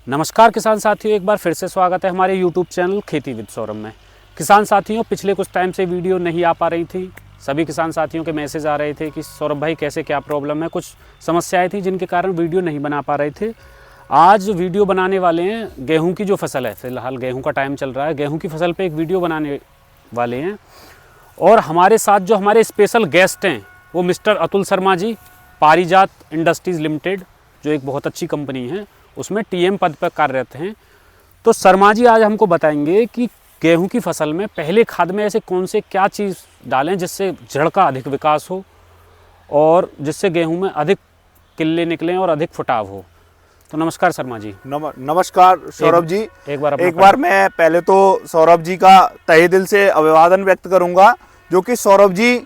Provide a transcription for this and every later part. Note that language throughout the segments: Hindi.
नमस्कार किसान साथियों, एक बार फिर से स्वागत है हमारे YouTube चैनल खेती विद सौरभ में। किसान साथियों, पिछले कुछ टाइम से वीडियो नहीं आ पा रही थी। सभी किसान साथियों के मैसेज आ रहे थे कि सौरभ भाई कैसे, क्या प्रॉब्लम है, कुछ समस्याएं थी जिनके कारण वीडियो नहीं बना पा रहे थे। आज वीडियो बनाने वाले हैं गेहूँ की जो फसल है, फिलहाल गेहूँ का टाइम चल रहा है, गेहूँ की फसल पर एक वीडियो बनाने वाले हैं। और हमारे साथ जो हमारे स्पेशल गेस्ट हैं वो मिस्टर अतुल शर्मा जी, पारिजात इंडस्ट्रीज़ लिमिटेड, जो एक बहुत अच्छी कंपनी है, उसमें टीएम पद पर कार्यरत हैं। तो शर्मा जी आज हमको बताएंगे कि गेहूं की फसल में पहले खाद में ऐसे कौन से क्या चीज़ डालें जिससे जड़ का अधिक विकास हो और जिससे गेहूं में अधिक किल्ले निकलें और अधिक फुटाव हो। तो नमस्कार शर्मा जी। नमस्कार सौरभ जी। एक बार मैं पहले तो सौरभ जी का तहे दिल से अभिवादन व्यक्त करूंगा, जो कि सौरभ जी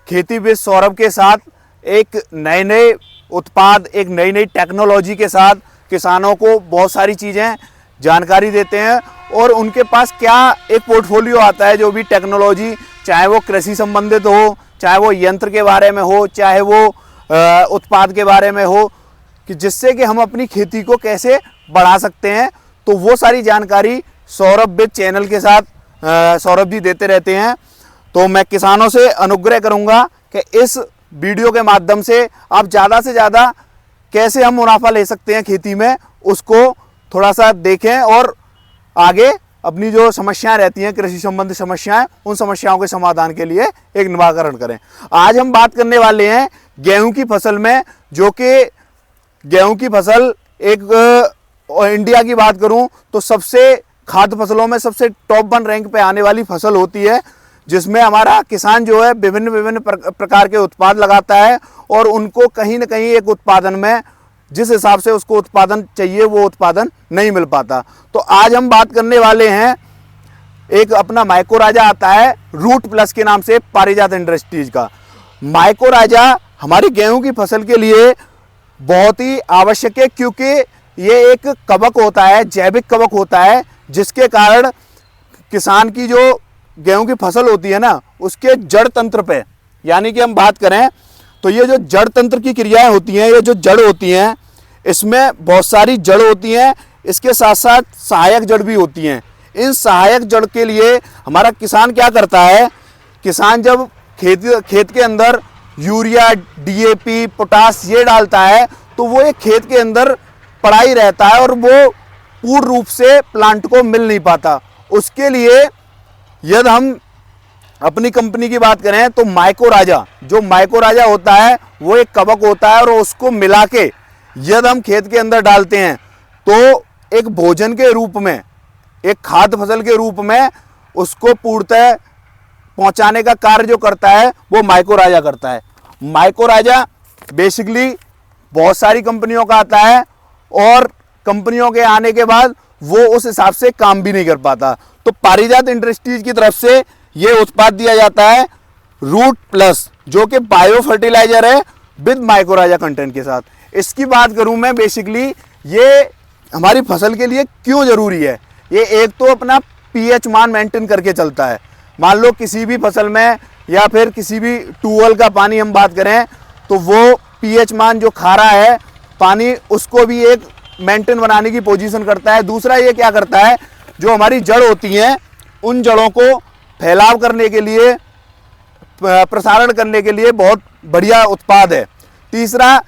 खेती विद सौरभ के साथ एक नए उत्पाद, एक नई टेक्नोलॉजी के साथ किसानों को बहुत सारी चीज़ें जानकारी देते हैं। और उनके पास क्या एक पोर्टफोलियो आता है, जो भी टेक्नोलॉजी, चाहे वो कृषि संबंधित हो, चाहे वो यंत्र के बारे में हो, चाहे वो उत्पाद के बारे में हो, कि जिससे कि हम अपनी खेती को कैसे बढ़ा सकते हैं। तो वो सारी जानकारी सौरभ विद चैनल के साथ सौरभ जी देते रहते हैं। तो मैं किसानों से अनुग्रह करूँगा कि इस वीडियो के माध्यम से आप ज़्यादा से ज़्यादा कैसे हम मुनाफा ले सकते हैं खेती में, उसको थोड़ा सा देखें और आगे अपनी जो समस्याएं रहती हैं, कृषि संबंधी समस्याएं, उन समस्याओं के समाधान के लिए एक निराकरण करें। आज हम बात करने वाले हैं गेहूं की फसल में, जो कि गेहूं की फसल एक इंडिया की बात करूं तो सबसे खाद्य फसलों में सबसे टॉप 1 रैंक पे आने वाली फसल होती है, जिसमें हमारा किसान जो है विभिन्न प्रकार के उत्पाद लगाता है और उनको कहीं ना कहीं एक उत्पादन में जिस हिसाब से उसको उत्पादन चाहिए वो उत्पादन नहीं मिल पाता। तो आज हम बात करने वाले हैं, एक अपना माइको राजा आता है रूट प्लस के नाम से, पारिजात इंडस्ट्रीज का। माइको राजा हमारी गेहूं की फसल के लिए बहुत ही आवश्यक है, क्योंकि ये एक कवक होता है, जैविक कवक होता है, जिसके कारण किसान की जो गेहूं की फसल होती है ना, उसके जड़ तंत्र पे, यानी कि हम बात करें तो ये जो जड़ तंत्र की क्रियाएं होती हैं, ये जो जड़ होती हैं, इसमें बहुत सारी जड़ होती हैं, इसके साथ साथ सहायक जड़ भी होती हैं। इन सहायक जड़ के लिए हमारा किसान क्या करता है, किसान जब खेत के अंदर यूरिया, डीएपी, पोटास ये डालता है, तो वो एक खेत के अंदर पड़ा ही रहता है और वो पूर्ण रूप से प्लांट को मिल नहीं पाता। उसके लिए यदि हम अपनी कंपनी की बात करें तो माइको राजा, जो माइको राजा होता है वो एक कवक होता है, और उसको मिला के यदि हम खेत के अंदर डालते हैं तो एक भोजन के रूप में, एक खाद्य फसल के रूप में उसको पूर्णतः पहुंचाने का कार्य जो करता है वो माइको राजा करता है। माइको राजा बेसिकली बहुत सारी कंपनियों का आता है और कंपनियों के आने के बाद वो उस हिसाब से काम भी नहीं कर पाता। तो पारिजात इंडस्ट्रीज की तरफ से ये उत्पाद दिया जाता है रूट प्लस, जो कि बायो फर्टिलाइजर है विद माइको राजा कंटेंट के साथ। इसकी बात करूं मैं, बेसिकली ये हमारी फसल के लिए क्यों ज़रूरी है। ये एक तो अपना पीएच मान मेंटेन करके चलता है। मान लो किसी भी फसल में या फिर किसी भी ट्यूबवेल का पानी हम बात करें तो वो पीएच मान जो खारा है पानी, उसको भी एक मेंटेन बनाने की पोजीशन करता है। दूसरा ये क्या करता है, जो हमारी जड़ होती हैं उन जड़ों को फैलाव करने के लिए, प्रसारण करने के लिए बहुत बढ़िया उत्पाद है। तीसरा,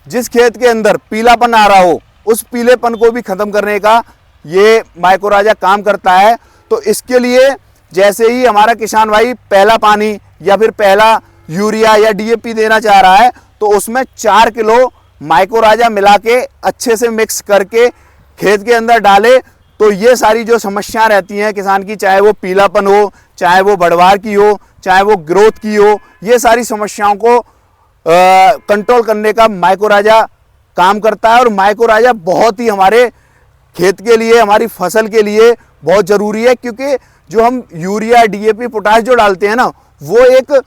जिस खेत के अंदर पीलापन आ रहा हो उस पीलेपन को भी खत्म करने का ये माइको राजा काम करता है। तो इसके लिए जैसे ही हमारा किसान भाई पहला पानी या फिर पहला यूरिया या डीएपी देना चाह रहा है तो उसमें 4 किलो माइको राजा मिला के अच्छे से मिक्स करके खेत के अंदर डाले, तो ये सारी जो समस्याएं रहती हैं किसान की, चाहे वो पीलापन हो, चाहे वो बढ़वार की हो, चाहे वो ग्रोथ की हो, ये सारी समस्याओं को कंट्रोल करने का माइको राजा काम करता है। और माइको राजा बहुत ही हमारे खेत के लिए, हमारी फसल के लिए बहुत ज़रूरी है, क्योंकि जो हम यूरिया, डीएपी, पोटाश जो डालते हैं ना, वो एक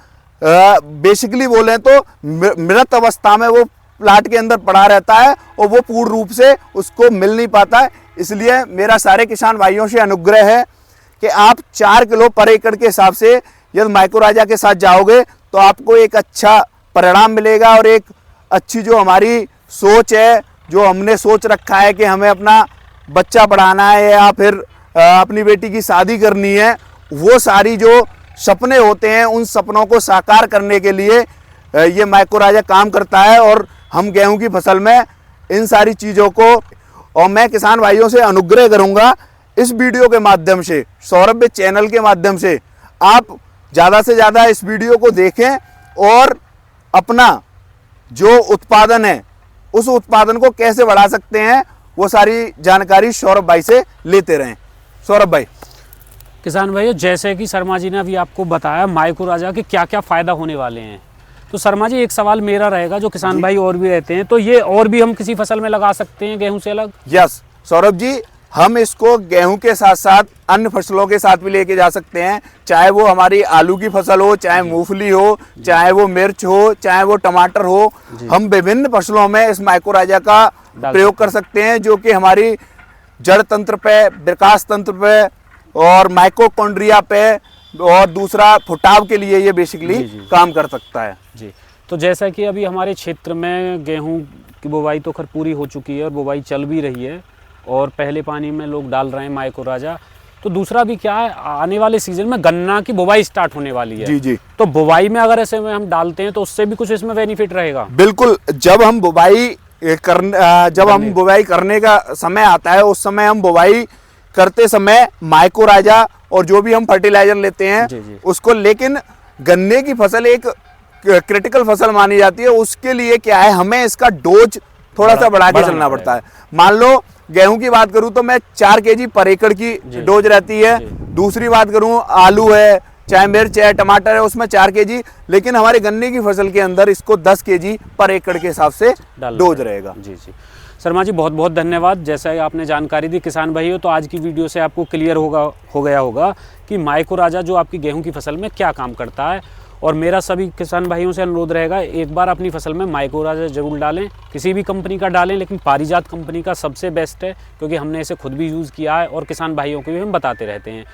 बेसिकली बोले तो मृत अवस्था में वो प्लांट के अंदर पड़ा रहता है और वो पूर्ण रूप से उसको मिल नहीं पाता है। इसलिए मेरा सारे किसान भाइयों से अनुग्रह है कि आप 4 किलो पर एकड़ के हिसाब से यदि माइको राजा के साथ जाओगे तो आपको एक अच्छा परिणाम मिलेगा और एक अच्छी जो हमारी सोच है, जो हमने सोच रखा है कि हमें अपना बच्चा पढ़ाना है या फिर अपनी बेटी की शादी करनी है, वो सारी जो सपने होते हैं उन सपनों को साकार करने के लिए ये माइक्रोराजा काम करता है। और हम गेहूं की फसल में इन सारी चीज़ों को, और मैं किसान भाइयों से अनुग्रह करूंगा इस वीडियो के माध्यम से, सौरभ चैनल के माध्यम से आप ज़्यादा से ज़्यादा इस वीडियो को देखें और अपना जो उत्पादन है उस उत्पादन को कैसे बढ़ा सकते हैं वो सारी जानकारी सौरभ भाई से लेते रहें। सौरभ भाई। किसान भाइयों, जैसे कि शर्मा जी ने अभी आपको बताया माइक्रोराजा के क्या क्या फ़ायदा होने वाले हैं, तो शर्मा जी एक सवाल मेरा रहेगा, जो किसान भाई और भी रहते हैं, तो ये और भी हम किसी फसल में लगा सकते हैं गेहूं से अलग? यस सौरभ जी, हम इसको गेहूं के साथ साथ अन्य फसलों के साथ भी लेके जा सकते हैं, चाहे वो हमारी आलू की फसल हो, चाहे मूंगफली हो, चाहे वो मिर्च हो, चाहे वो टमाटर हो। हम विभिन्न फसलों में इस माइक्रोराजा का प्रयोग कर सकते हैं, जो कि हमारी जड़ तंत्र पे, विकास तंत्र पे और माइटोकॉन्ड्रिया पे और दूसरा फुटाव के लिए ये बेसिकली काम कर सकता है। जी, तो जैसा कि अभी हमारे क्षेत्र में गेहूं की बुवाई तो खैर पूरी हो चुकी है और बुवाई चल भी रही है और पहले पानी में लोग डाल रहे हैं माइक्रोराजा, तो दूसरा भी क्या है, आने वाले सीजन में गन्ना की बुवाई स्टार्ट होने वाली है। जी जी। तो बुवाई में अगर ऐसे में हम डालते हैं तो उससे भी कुछ इसमें बेनिफिट रहेगा? बिल्कुल, जब हम बुवाई करने का समय आता है, उस समय हम बुवाई करते समय माइक्रोराजा और जो भी हम फर्टिलाइजर लेते हैं उसको, लेकिन गन्ने की फसल एक क्रिटिकल फसल मानी जाती है, उसके लिए क्या है, हमें इसका डोज थोड़ा सा बढ़ा के चलना पड़ता है। मान लो गेहूं की बात करूं तो मैं 4 केजी पर एकड़ की डोज रहती है। दूसरी बात करूं आलू है, चाहे मिर्च है, टमाटर है, उसमें 4 केजी, लेकिन हमारे गन्ने की फसल के अंदर इसको 10 केजी पर एकड़ के हिसाब से डोज रहेगा। जी जी। शर्मा जी बहुत बहुत धन्यवाद। जैसा कि आपने जानकारी दी किसान भाइयों, तो आज की वीडियो से आपको क्लियर हो गया होगा कि माइक्रोराजा जो आपकी गेहूं की फसल में क्या काम करता है। और मेरा सभी किसान भाइयों से अनुरोध रहेगा, एक बार अपनी फसल में माइक्रोराजा जरूर डालें, किसी भी कंपनी का डालें, लेकिन पारिजात कंपनी का सबसे बेस्ट है, क्योंकि हमने इसे खुद भी यूज़ किया है और किसान भाइयों को भी हम बताते रहते हैं।